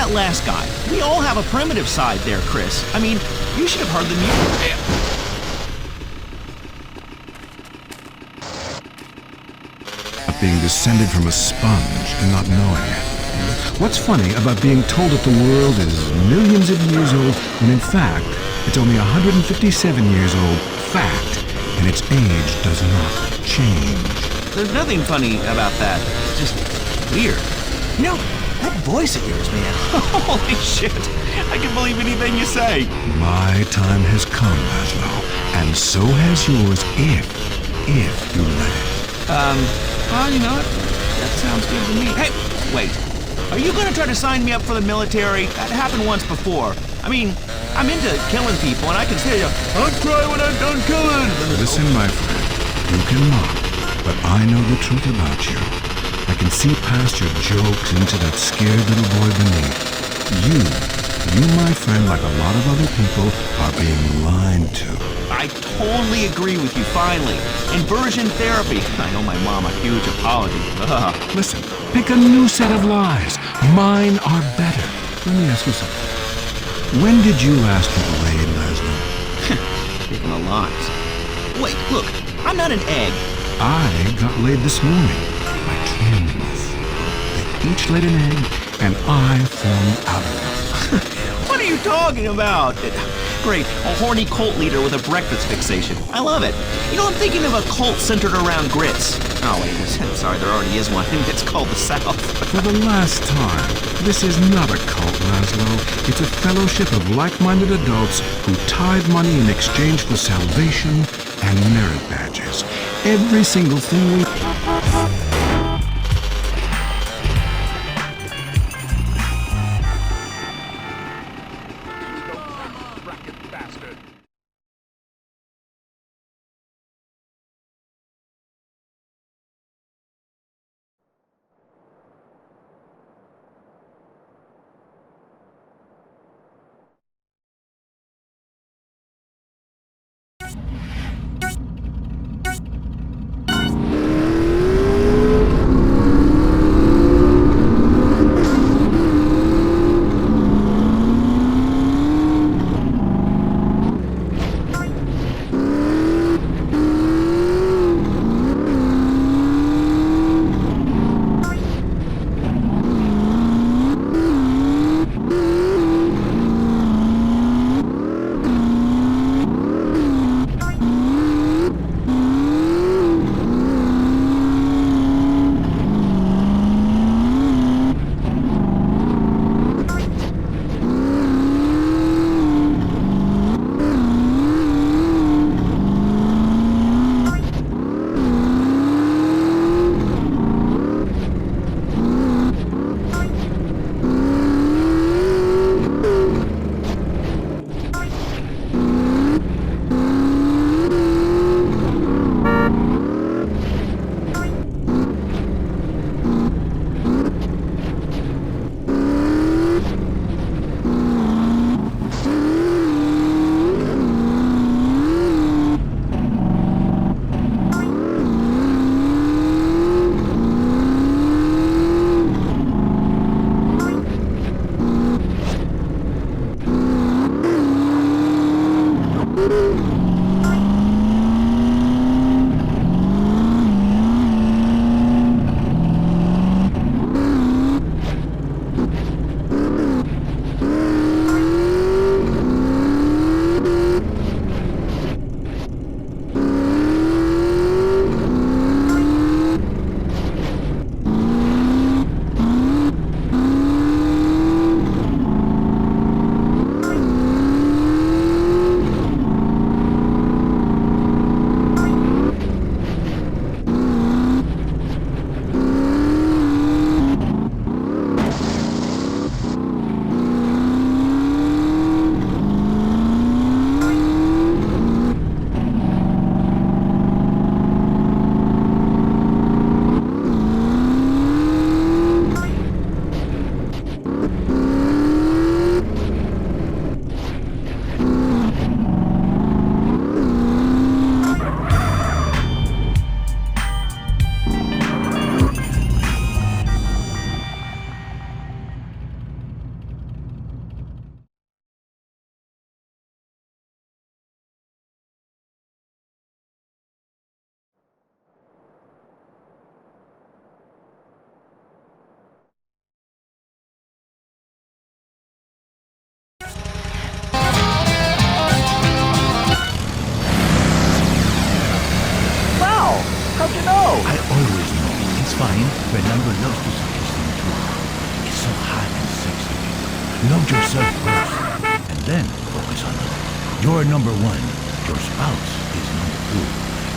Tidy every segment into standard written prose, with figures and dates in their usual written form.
that last guy. We all have a primitive side there, Chris. I mean, you should have heard the music. Being descended from a sponge and not knowing it. What's funny about being told that the world is millions of years old when in fact it's only 157 years old, fact, and its age does not change. There's nothing funny about that. It's just weird. You know, that voice of yours, man. Holy shit. I can believe anything you say. My time has come, Laszlo, and so has yours if you let it. Well, you know what? That sounds good to me. Hey, wait. Are you gonna try to sign me up for the military? That happened once before. I mean, I'm into killing people, and I can say, I'll cry when I'm done killing. Listen, my friend, you can mock, but I know the truth about you. I can see past your jokes into that scared little boy beneath. You, my friend, like a lot of other people, are being lied to. I totally agree with you, finally. Inversion therapy. I owe my mom a huge apology. Listen, pick a new set of lies. Mine are better. Let me ask you something. When did you last get laid, Laszlo? Speaking of lies. Wait, look, I'm not an egg. I got laid this morning by twins. They each laid an egg, and I formed out of them. What are you talking about? Great, a horny cult leader with a breakfast fixation. I love it. You know, I'm thinking of a cult centered around grits. Oh, wait, I'm sorry, there already is one. It's called the South. For the last time, this is not a cult, Laszlo. It's a fellowship of like-minded adults who tithe money in exchange for salvation and merit badges. Every single thing we... know? I always know. It's fine. Fernando loves to suck his thing too. It's so hot and sexy. Love yourself first, and then focus on others. You're number one. Your spouse is number two.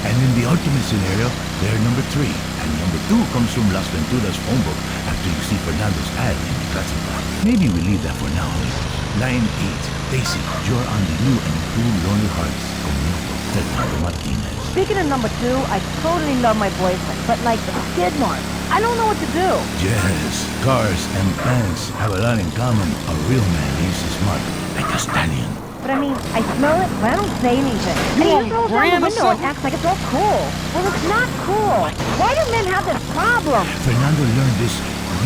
And in the ultimate scenario, they're number three. And number two comes from Las Venturas phone book after you see Fernando's ad in the classified. Maybe we leave that for now, amigos. Line 8. Daisy, you're on the new and two lonely hearts conmigo, Fernando Martinez. Speaking of number two, I totally love my boyfriend, but like the skid marks, I don't know what to do. Yes, cars and pants have a lot in common. A real man leaves his mark like a stallion. But I mean, I smell it, but I don't say anything. And he just rolls down the window and acts like it's all cool. Well, it's not cool. Why do men have this problem? Fernando learned this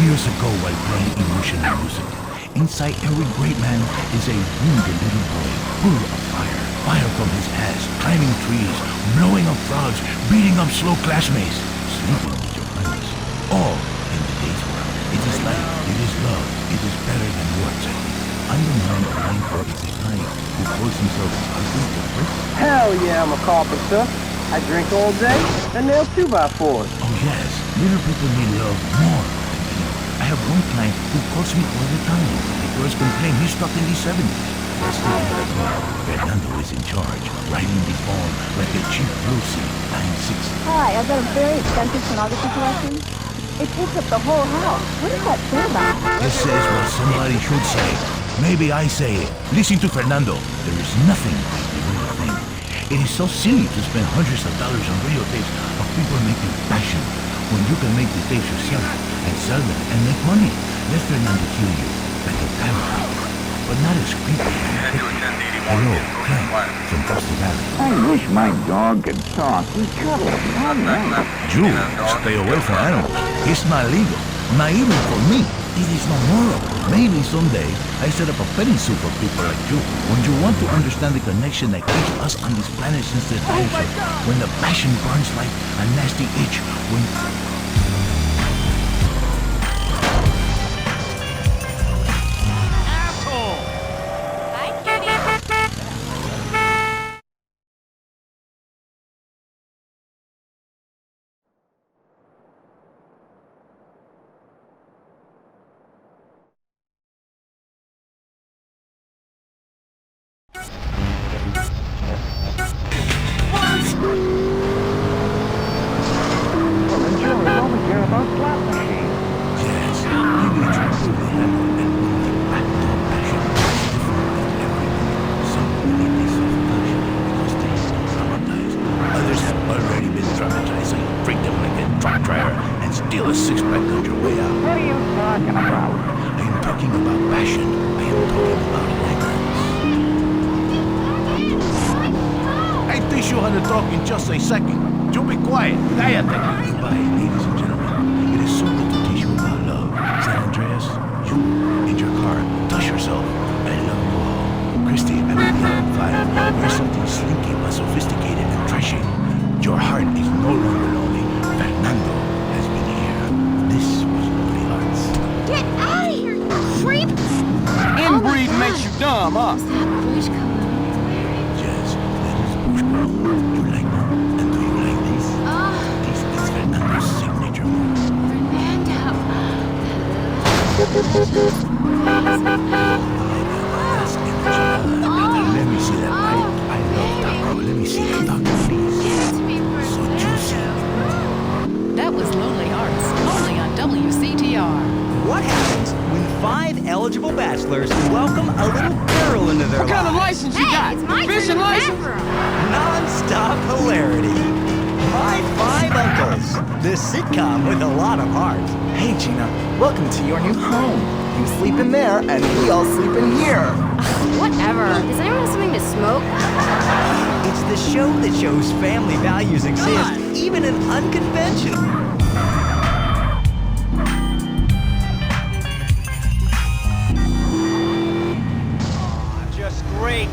years ago while playing emotional music. Inside every great man is a wounded little boy, full of fire. Fire from his ass, climbing trees, blowing up frogs, beating up slow classmates, sleeping with your friends. All in the day's world. It is light, it is love, it is better than words, I think. I'm the man behind 49 who calls himself a good. Hell yeah, I'm a carpenter. I drink all day and nail 2x4s. Oh yes, little people need love more than anyone. I have one client who calls me all the time. The girls complain he's stuck in the 70s. Let's take another call. Fernando is in charge, riding the phone like a cheap Lucy, 9-6. Hi, I've got a very expensive pornography collection. It takes up the whole house. What does that say about it? This says what somebody should say. Maybe I say it. Listen to Fernando. There is nothing like the real thing. It is so silly to spend hundreds of dollars on videotapes of people making fashion when you can make the tapes yourself and sell them and make money. Let Fernando kill you like a camera, but not as creepy. Hello, Frank from Costa Valley. I wish my dog could talk. He cuddles all night. You stay away from animals. It's not legal. Not even for me. It is no moral. Maybe someday I set up a petting zoo for people like you. When you want to understand the connection that keeps us on this planet since the dinosaurs. When the passion burns like a nasty itch. When... In just a second. You be quiet. Cállate. Goodbye, ladies and gentlemen. It is so good to teach you about love. San Andreas, you, in your car, touch yourself. I love you all. Christy, I will be out at 5. Wear something slinky but sophisticated and trashy. Your heart is no longer lonely. Fernando has been here. This was Lonely Hearts. Get out of here, you creep! Inbreed makes you dumb, huh? Bush color. Yes, that is bush girl. You like them? And do you like this? This is Fernando's signature move. That's energy. Let me see that. I love taco. Let me see that taco, please. So juicy. That was Lonely Hearts, only on WCTR. What happens when 5 eligible bachelors welcome a little girl into their What kind of lives? license you got? It's my Fishing license? Non-stop hilarity. My 5 Uncles, the sitcom with a lot of heart. Hey, Gina, welcome to your new home. You sleep in there, and we all sleep in here. Whatever. Does anyone have something to smoke? It's the show that shows family values exist, even in unconventional. Just great.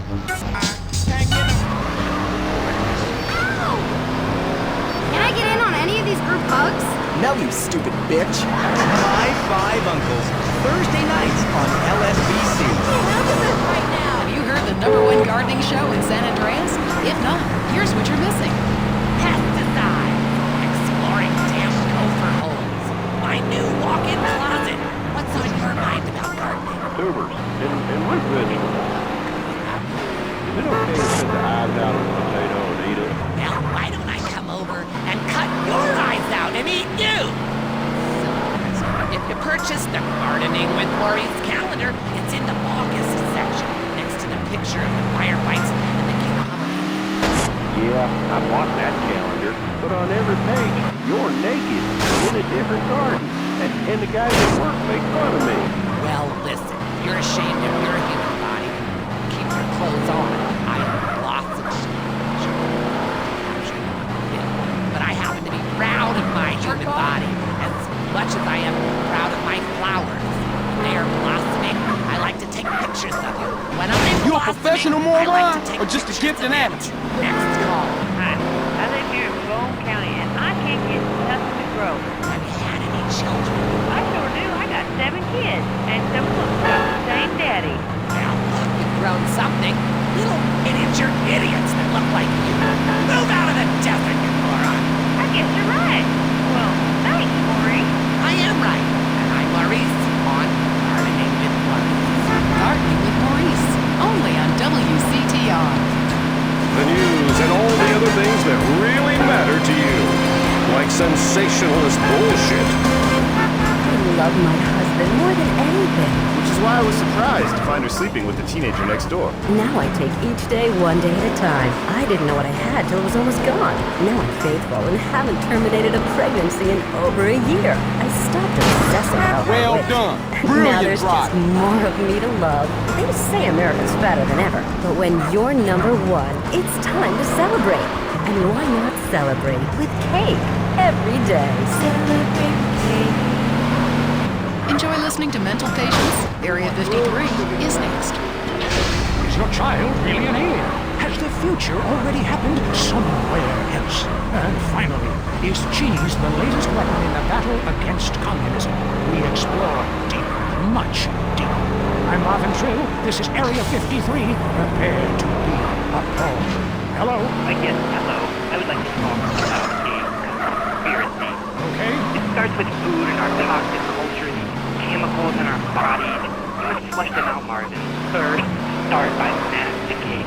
Can I get in on any of these group hugs? No, you stupid bitch. My Five Uncles, Thursday nights on LSBC. Right now, have you heard the #1 gardening show in San Andreas? If not, here's what you're missing. Pesticides. Exploring damn gopher holes. My new walk-in closet. What's on your mind about gardening? Tubers and root vegetables. Is it okay to cut the eyes out of a potato and eat it? Now, why don't I come over and cut your eyes out and eat you? If you purchase the Gardening with Maurice calendar, it's in the August section, next to the picture of the firefights and the Canadian. Yeah, I bought that calendar, but on every page, you're naked in a different garden, and the guys at work make fun of me. Well, listen, you're ashamed of your human body. Keep your clothes on. I have lots of but I happen to be proud of my human body as much as I am proud of my flowers. When they are blossoming, I like to take pictures of you. When I'm You a professional moron or just a gifted amateur? Next call. Hi, I live here in Bone County and I can't get nothing to grow. Have you had any children? I sure do. I got 7 kids and some of them got the same daddy. Well, look, you've grown something. Little miniature idiots that look like you. Move out of the desert, you moron. I guess you're right. Well, thanks, Maurice. I am right. And I'm Maurice on Gardening with Maurice. Gardening with Maurice, only on WCTR. The news and all the other things that really matter to you. Like sensationalist bullshit. I love my husband more than anything. Which is why I was surprised to find her sleeping with the teenager next door. Now I take each day one day at a time. I didn't know what I had till it was almost gone. Now I'm faithful and haven't terminated a pregnancy in over a year. I stopped obsessing about my Well weight. done. Now Brilliant, there's Brock. just more of me to love. They say America's fatter than ever. But when you're #1, it's time to celebrate. And why not celebrate with cake every day? Celebrate cake. Enjoy listening to Mental Patients. Area 53 is next. Is your child really an alien? Has the future already happened somewhere else? And finally, is cheese the latest weapon in the battle against communism? We explore deep, much deeper. I'm Marvin Trill. This is Area 53. Prepare to be appalled. Hello? Yes, hello. I would like to talk about a conspiracy. Okay. It starts with food and our toxic culture, the chemicals in our bodies. You must flush them out, Marvin. First, start by masticating.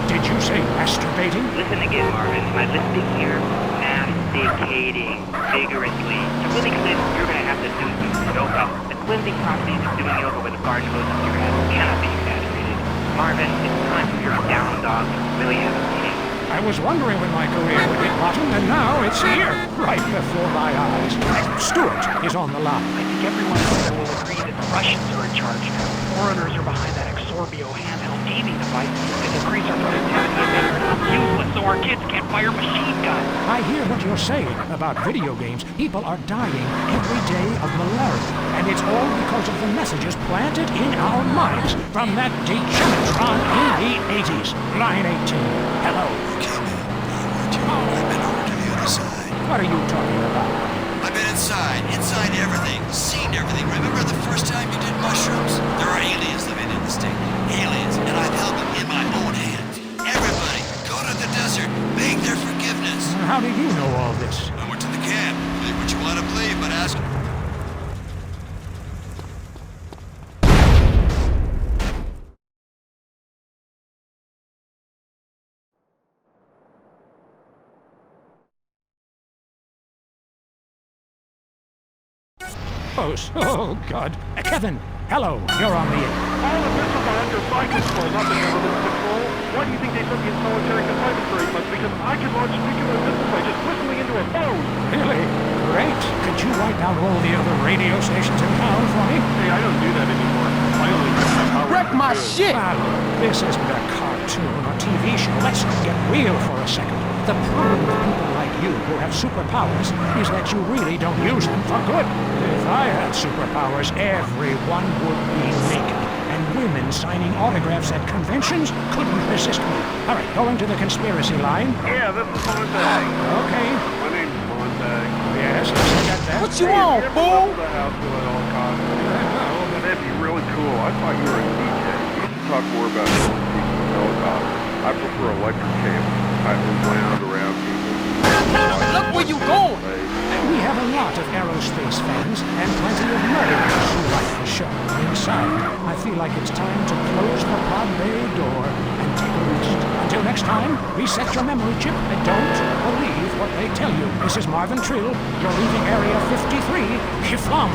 Did you say masturbating? Listen again, Marvin. My listening here, masticating vigorously. To really cleanse, you're going to have to do some yoga. The cleansing properties of doing yoga with a garden hose up your head cannot be exaggerated. Marvin, it's time for your down dog to really have a meeting. I was wondering when my career would hit bottom, and now it's here, right before my eyes. Stuart is on the line. I think everyone out there will agree that the Russians are in charge now. Foreigners are behind that Exorbio handheld gaming device that increase our productivity and make us useless so our kids can't fire machine guns. I hear what you're saying about video games. People are dying every day of malaria, and it's all because of the messages planted in our minds from that degenitron in the 80s. Line 18. Hello. I've been over to the other side. What are you talking about? I've been inside everything, seen everything. Remember the first time you did mushrooms? There are aliens living in this thing. Aliens, and I've held them in my own hands. Everybody, go to the desert, beg their forgiveness. How do you know all this? I went to the camp. Believe what you want to believe, but ask... Oh, God. Kevin, hello. You're on the air. All officials are under fire control, not the government's control. Why do you think they put me in solitary confinement for 8 months? Because I can launch nuclear missiles by just whistling into a phone. Really? Great. Could you wipe out all the other radio stations in town for me? Hey, I don't do that anymore. I only use my power. Wreck my shit! Ah, look, this isn't a cartoon or TV show. Let's get real for a second. The problem with people like you who have superpowers is that you really don't use them for good. If I had superpowers, everyone would be naked. And women signing autographs at conventions couldn't resist me. All right, going to the conspiracy line. Yeah, this is Montag. Okay. My name's Montag. Yes, I got that. What you want, fool? The house with all costs. That'd be really cool. I thought you were a DJ. You should talk more about killing people with helicopters. I prefer electric cable. I move around people. Look where you going! We have a lot of aerospace fans and plenty of murderers who like the show. Inside, I feel like it's time to close the pod bay door and take a rest. Until next time, reset your memory chip and don't believe what they tell you. This is Marvin Trill. You're leaving Area 53. Kiflam.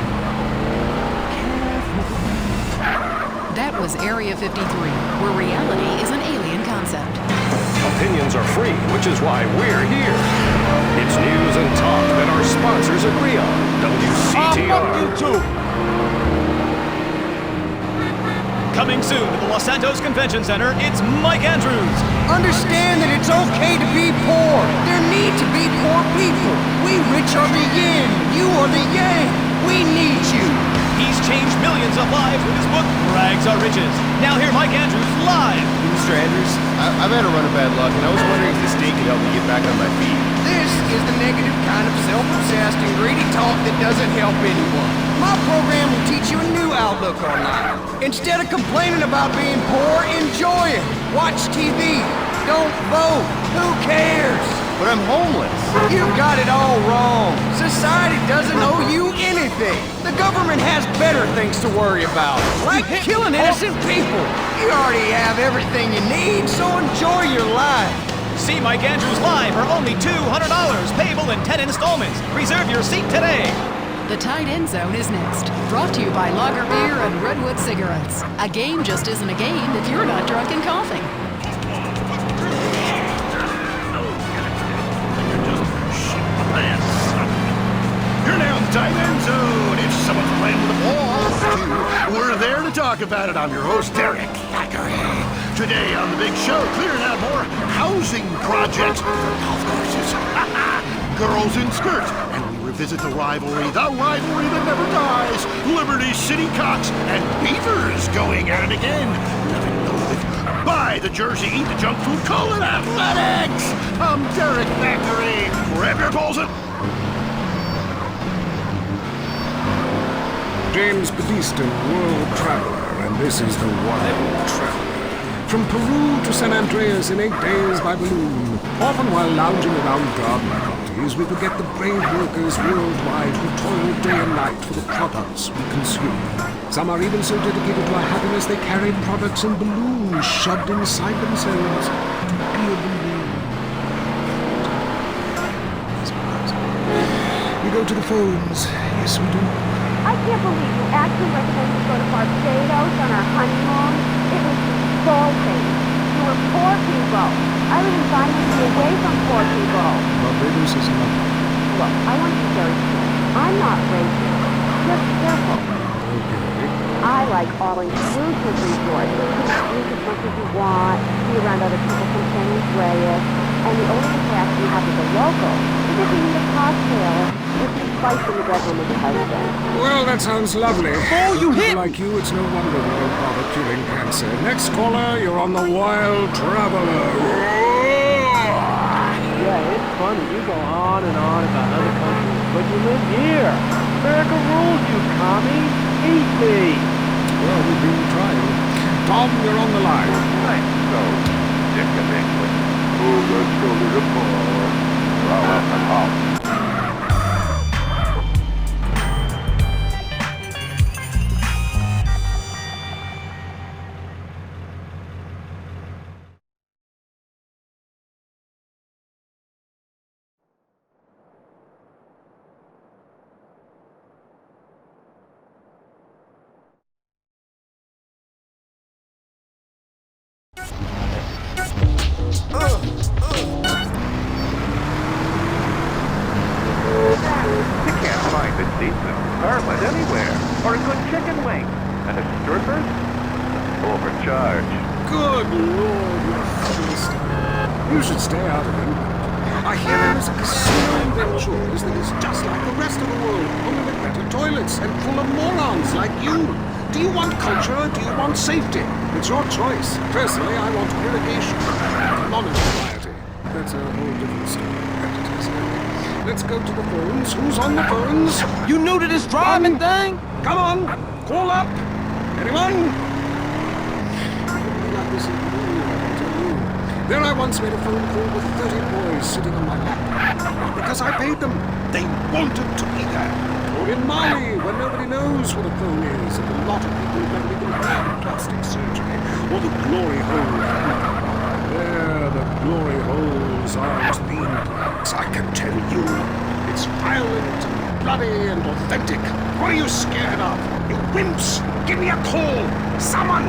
That was Area 53, where reality is an alien concept. Opinions are free, which is why we're here. It's news and talk that our sponsors agree on. WCTR. Fuck you too! Coming soon to the Los Santos Convention Center, it's Mike Andrews. Understand that it's okay to be poor. There need to be poor people. We rich are the yin, you are the yang. We need you. He's changed millions of lives with his book, Rags Are Riches. Now hear Mike Andrews live. Mr. Andrews, I've had a run of bad luck, and I was wondering if this date could help me get back on my feet. This is the negative kind of self-obsessed and greedy talk that doesn't help anyone. My program will teach you a new outlook on life. Instead of complaining about being poor, enjoy it. Watch TV. Don't vote. Who cares? But I'm homeless. You got it all wrong. Society doesn't owe you anything. The government has better things to worry about, like killing innocent people. You already have everything you need, so enjoy your life. See Mike Andrews live for only $200, payable in 10 installments. Reserve your seat today. The Tight End Zone is next. Brought to you by Lager Beer and Redwood Cigarettes. A game just isn't a game if you're not drunk and coughing. You're now in the Tight End Zone. If someone's playing with a ball, we're there to talk about it. I'm your host, Derek Thackeray. Today on the big show, clearing out more housing projects for golf courses. Girls in skirts. And we revisit the rivalry that never dies. Liberty City Cocks and Beavers going at it again. Nothing to live. Buy the jersey, eat the junk food, call it athletics. I'm Derek Thackeray. Grab your balls and... James Badiston, world traveler, and this is the Wild Traveler. From Peru to San Andreas in 8 days by balloon. Often while lounging around garden parties, we forget the brave workers worldwide who toil day and night for the products we consume. Some are even so dedicated to our happiness they carry products in balloons shoved inside themselves to be a balloon. We go to the phones. Yes, we do. I can't believe you actually recommended to go to Barbados on our honeymoon. It was insulting. You were poor people. I live in Violently away from poor people. Barbados is lovely. Look, I want to be very clear. I'm not racist. Just careful. Okay. I like all-inclusive resorts. You can drink as much as you want, be around other people from San Andreas, and the only interaction you have with the locals is if you need a cocktail with some spice in the bedroom with your husband. Well, that sounds lovely. Oh, you hit! Like you, it's no wonder we don't bother curing cancer. Next caller, you're on the Wild Traveler. Yeah, it's funny. You go on and on about other countries, but you live here. America rules, you commie. Eat me. Well, we've been trying. Tom, you're on the line. Nice. So, Dick and England. Oh, let's go to the bar. Well, up and hop. You can't find a decent apartment anywhere, or a good chicken wing, and a stripper? Overcharged. Good Lord, you're Philistine. You should stay out of England. I hear there is a casino in Ventures that is just like the rest of the world, only with better toilets and full of morons like you. Do you want culture or do you want safety? It's your choice. Personally, I want irrigation. Monopriority. That's a whole different story. Let's go to the phones. Who's on the phones? You new to this driving thing? Come on, call up. Anyone? There I once made a phone call with 30 boys sitting on my lap. Because I paid them. They wanted to be there. Or in Mali, where nobody knows what a phone is, and a lot of people have never even had plastic surgery. Or the glory hole. There, the glory holes aren't theme parks, I can tell you. It's violent and bloody and authentic. What are you scared of? You wimps! Give me a call! Someone!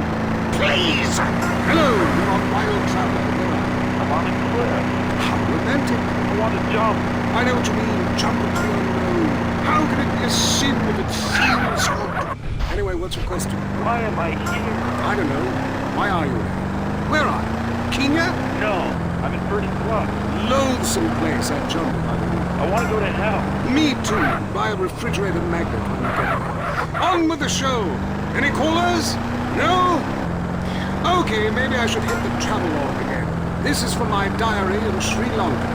Please! Hello, you're on Wild Travel. I'm on a cliff. How romantic. I want to jump. I know what you mean. Jump into the unknown. How can it be a sin if it feels good? Anyway, what's your question? Why am I here? I don't know. Why are you here? Where are you? Kenya? No, I'm in first class. Loathsome place, that jump. I want to go to hell. Me too. Buy a refrigerator magnet when you get there. On with the show. Any callers? No? Okay, maybe I should hit the travelogue again. This is from my diary in Sri Lanka.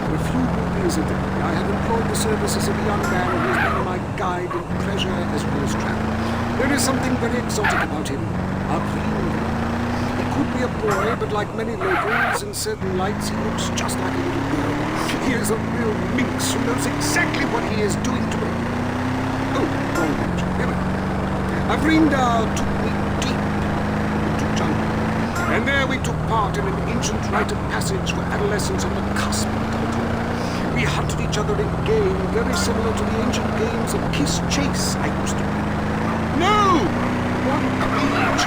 For a few rupees a day, I have employed the services of a young man who has been my guide in pleasure as well as travel. There is something very exotic about him. A Fierro. He could be a boy, but like many locals, in certain lights he looks just like a little girl. He is a real minx who knows exactly what he is doing to me. Oh, wrong page. Here we go. Avrinda took me deep into jungle. And there we took part in an ancient rite of passage for adolescents on the cusp of adulthood. We hunted each other in game very similar to the ancient games of Kiss Chase I used to play. No! One age!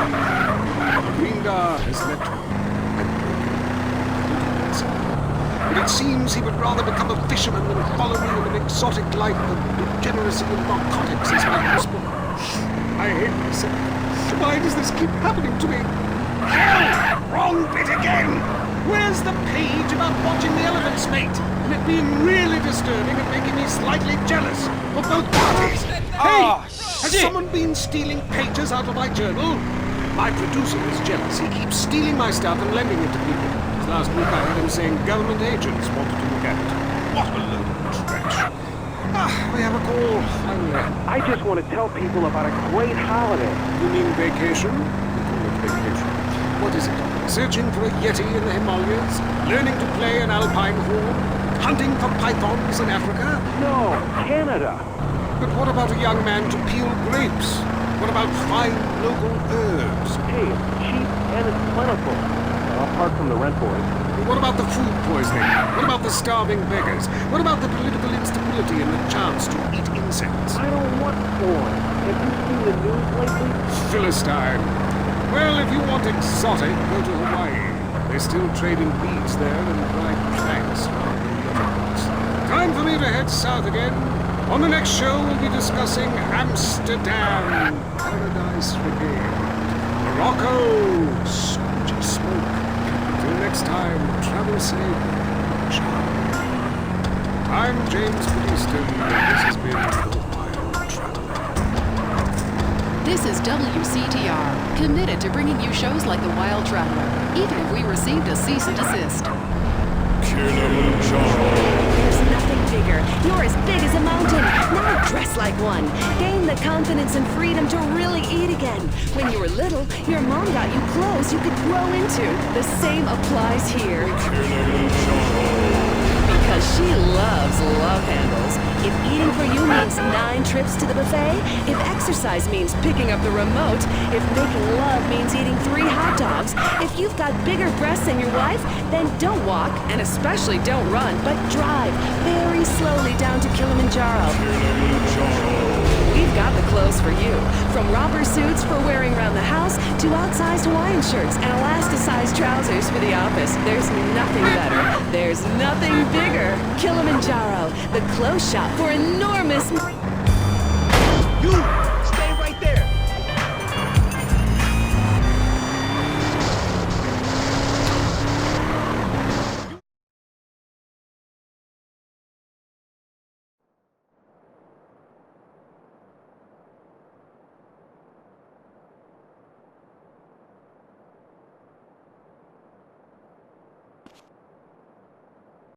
Avrinda has left me. But it seems he would rather become a fisherman than follow me in an exotic life of degeneracy and narcotics as my husband. I hate myself. Why does this keep happening to me? Hell! Wrong bit again! Where's the page about watching the elephants mate? And it being really disturbing and making me slightly jealous of both parties. Hey! Has someone been stealing pages out of my journal? My producer is jealous. He keeps stealing my stuff and lending it to people. Last week I heard him saying government agents wanted to look at it. What a load of trash. We have a call, finally. I just want to tell people about a great holiday. You mean vacation? We call it vacation. What is it? Searching for a yeti in the Himalayas? Learning to play an alpine horn? Hunting for pythons in Africa? No, Canada. But what about a young man to peel grapes? What about fine local herbs? Hey, it's cheap and it's plentiful. Apart from the rent boys. What about the food poisoning? What about the starving beggars? What about the political instability and the chance to eat insects? I don't want porn. Have you seen the news lately? Philistine. Well, if you want exotic, go to Hawaii. They still trade in beads there and dried planks. Time for me to head south again. On the next show, we'll be discussing Amsterdam, Paradise Brigade, Morocco, spongy smoke. Until next time, travel safe. Ciao. I'm James Peniston, and this has been The Wild Traveler. This is WCTR, committed to bringing you shows like The Wild Traveler, even if we received a cease and desist. There's nothing bigger. You're as big as a mountain. Now dress like one. Gain the confidence and freedom to really eat again. When you were little, your mom got you clothes you could grow into. The same applies here. Because she loves love handles. If eating for you means 9 trips to the buffet, if exercise means picking up the remote, if making love means eating 3 hot dogs, if you've got bigger breasts than your wife, then don't walk, and especially don't run, but drive very slowly down to Kilimanjaro. We've got the clothes for you. From romper suits for wearing around the house to outsized Hawaiian shirts and elasticized trousers for the office. There's nothing better. There's nothing bigger. Kilimanjaro, the clothes shop for enormous... You!